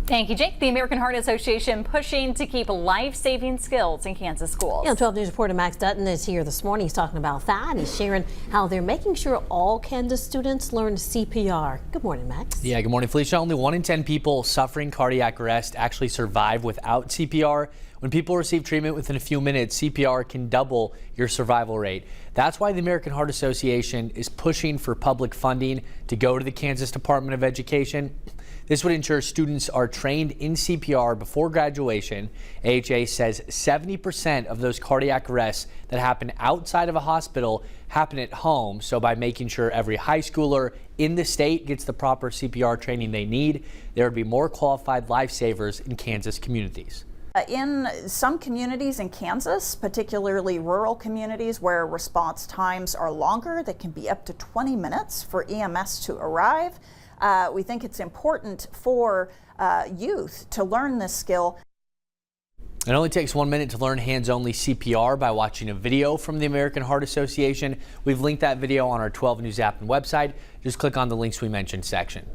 Thank you, Jake. The American Heart Association pushing to keep life-saving skills in Kansas schools. 12 News reporter Max Dutton is here this morning. He's talking about that. He's sharing how they're making sure all Kansas students learn CPR. Good morning, Max. Yeah, good morning, Felicia. Only 1 in 10 people suffering cardiac arrest actually survive without CPR. When people receive treatment within a few minutes, CPR can double your survival rate. That's why the American Heart Association is pushing for public funding to go to the Kansas Department of Education. This would ensure students are trained in CPR before graduation. AHA says 70% of those cardiac arrests that happen outside of a hospital happen at home. So by making sure every high schooler in the state gets the proper CPR training they need, there would be more qualified lifesavers in Kansas communities. In some communities in Kansas, particularly rural communities where response times are longer, that can be up to 20 minutes for EMS to arrive. We think it's important for youth to learn this skill. It only takes 1 minute to learn hands-only CPR by watching a video from the American Heart Association. We've linked that video on our 12 News app and website. Just click on the links we mentioned section.